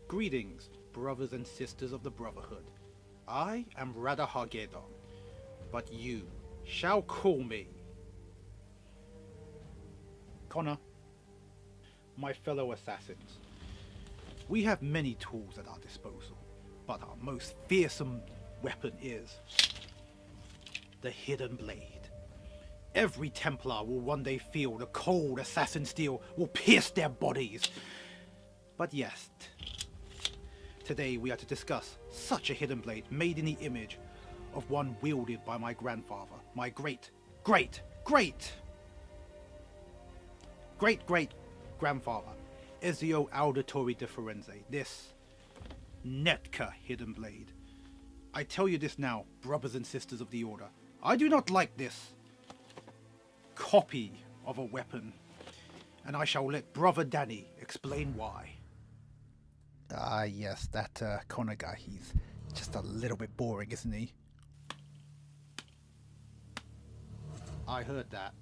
Greetings, brothers and sisters of the Brotherhood. I am Rada Hagedon, but you shall call me Connor. My fellow assassins, we have many tools at our disposal, but our most fearsome weapon is the Hidden Blade. Every Templar will one day feel the cold assassin steel will pierce their bodies. But yes, today we are to discuss such a hidden blade made in the image of one wielded by my grandfather, my great grandfather, Ezio Auditore de Firenze, this Neca hidden blade. I tell you this now, brothers and sisters of the Order, I do not like this copy of a weapon, and I shall let Brother Danny explain why. Yes, that Connor guy, he's just a little bit boring, isn't he? I heard that.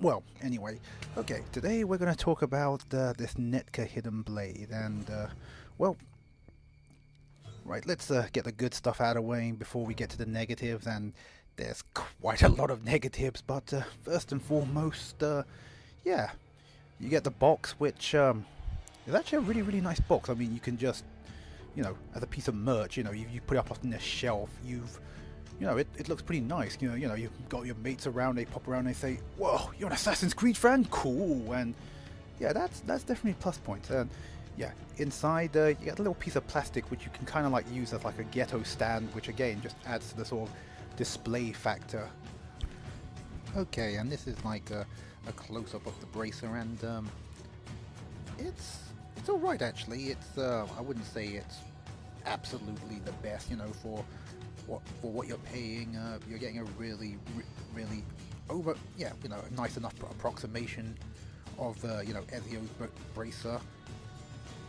Well, anyway, okay, today we're going to talk about this Neca hidden blade, and, well, right, let's get the good stuff out of the way before we get to the negatives, and there's quite a lot of negatives, but first and foremost, yeah, you get the box, which is actually a really, really nice box. I mean, you can just, as a piece of merch, you put it up on the shelf, it looks pretty nice. You've got your mates around, they pop around, they say, "Whoa, you're an Assassin's Creed fan? Cool!" And yeah, that's definitely a plus point. And yeah, inside you get a little piece of plastic which you can kind of like use as like a ghetto stand, which again just adds to the sort of display factor. Okay, and this is like a close-up of the bracer, and it's alright actually. It's I wouldn't say it's absolutely the best, for what you're paying. You're getting a really nice enough approximation of Ezio's bracer.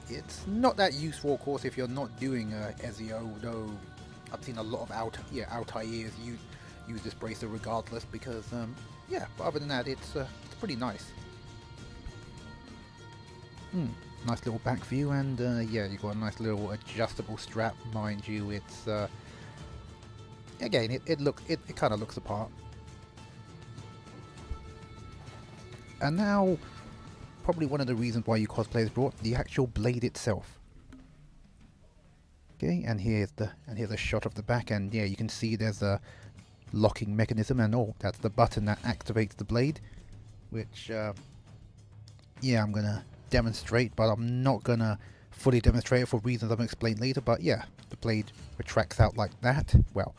It's not that useful, of course, if you're not doing Ezio, though I've seen a lot of Altairs use this bracer regardless, because but other than that, it's pretty nice. Nice little back view, and you've got a nice little adjustable strap, mind you. It's again, it kind of looks the part. And now, probably one of the reasons why you cosplayers brought the actual blade itself. Okay, and here's a shot of the back, and yeah, you can see there's a locking mechanism, and that's the button that activates the blade, which I'm gonna demonstrate, but I'm not gonna fully demonstrate it for reasons I'm gonna explain later. But yeah, the blade retracts out like that. Well,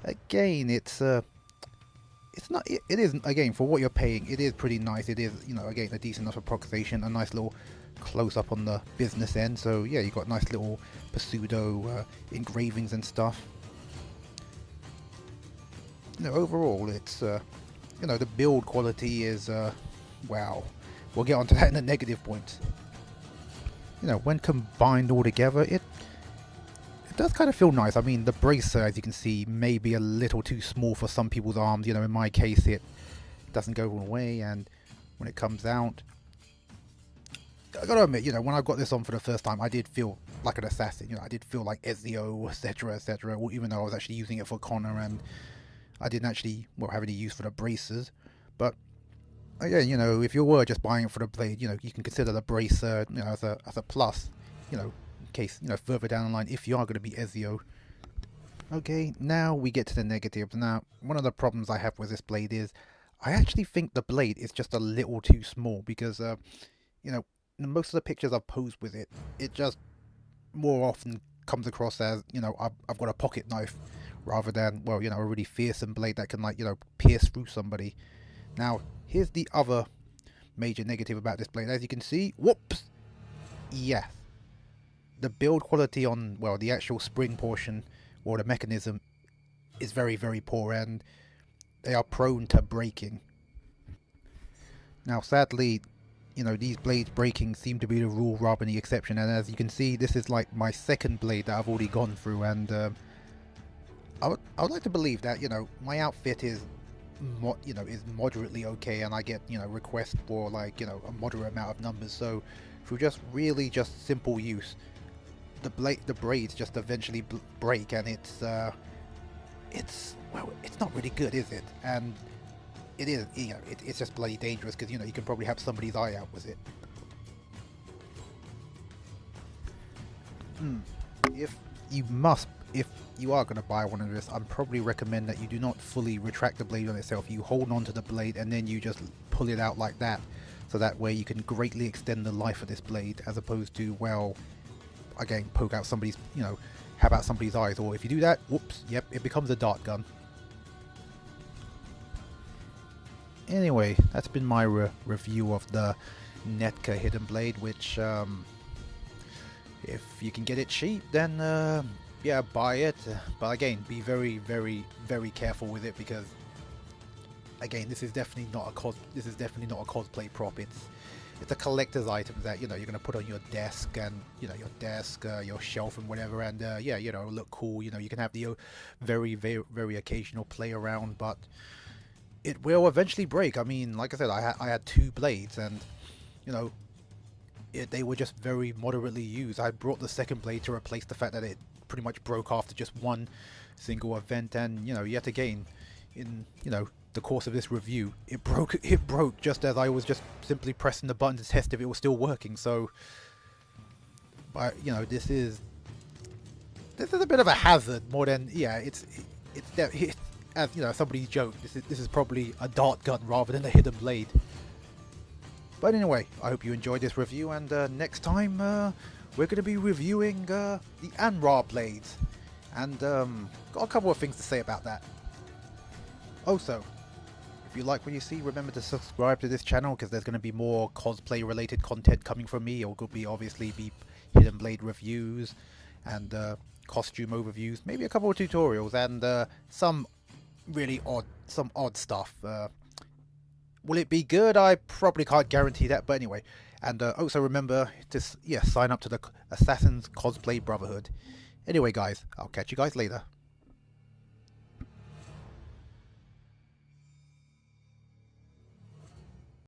again, it's not. It isn't, again, for what you're paying. It is pretty nice. It is, again, a decent enough approximation, a nice little close up on the business end. So yeah, you've got nice little pseudo engravings and stuff. Overall, it's the build quality is wow. We'll get onto that in the negative points. When combined all together, it does kind of feel nice. I mean, the bracer, as you can see, may be a little too small for some people's arms. In my case, it doesn't go all the way, and when it comes out, I gotta admit, when I got this on for the first time, I did feel like an assassin. I did feel like Ezio, etc., etc. Even though I was actually using it for Connor, and I didn't actually have any use for the bracers. But again, if you were just buying it for the blade, you can consider the bracer, as a plus, in case, further down the line, if you are going to be Ezio. Okay, now we get to the negatives. Now, one of the problems I have with this blade is I actually think the blade is just a little too small, because most of the pictures I've posed with it, it just more often comes across as, I've got a pocket knife, rather than, a really fearsome blade that can, pierce through somebody. Now, here's the other major negative about this blade. As you can see, whoops, yes, the build quality on, the actual spring portion, or the mechanism, is very, very poor, and they are prone to breaking. Now, sadly, these blades breaking seem to be the rule rather than the exception, and as you can see, this is like my second blade that I've already gone through, and I would like to believe that, my outfit is is moderately okay, and I get requests for like a moderate amount of numbers. So through just really just simple use, the braids just eventually break, and it's well, it's not really good, is it? And it is, it's just bloody dangerous because you can probably have somebody's eye out with it. If you are going to buy one of this, I'd probably recommend that you do not fully retract the blade on itself. You hold on to the blade and then you just pull it out like that, so that way you can greatly extend the life of this blade, as opposed to, well, again, poke out somebody's, have out somebody's eyes. Or if you do that, whoops, yep, it becomes a dart gun. Anyway, that's been my review of the Neca hidden blade, which if you can get it cheap, then yeah, buy it. But again, be very, very, very careful with it, because again, this is definitely not a cosplay prop. It's a collector's item that you're going to put on your desk, and your shelf and whatever, and yeah, it'll look cool. You can have the very, very, very occasional play around, but it will eventually break. I mean, like I said, I had 2 blades, and they were just very moderately used. I brought the second blade to replace the fact that it pretty much broke after just one single event, and yet again, in the course of this review, it broke just as I was just simply pressing the button to test if it was still working. So, but this is a bit of a hazard more than, yeah, it's as somebody joked, this is probably a dart gun rather than a hidden blade. But anyway, I hope you enjoyed this review, and next time we're going to be reviewing the Anra blades, and got a couple of things to say about that. Also, if you like what you see, remember to subscribe to this channel, because there's going to be more cosplay related content coming from me. Or could be obviously be hidden blade reviews and costume overviews, maybe a couple of tutorials, and some really odd stuff. Will it be good? I probably can't guarantee that, but anyway. And also remember to sign up to the Assassin's Cosplay Brotherhood. Anyway guys, I'll catch you guys later.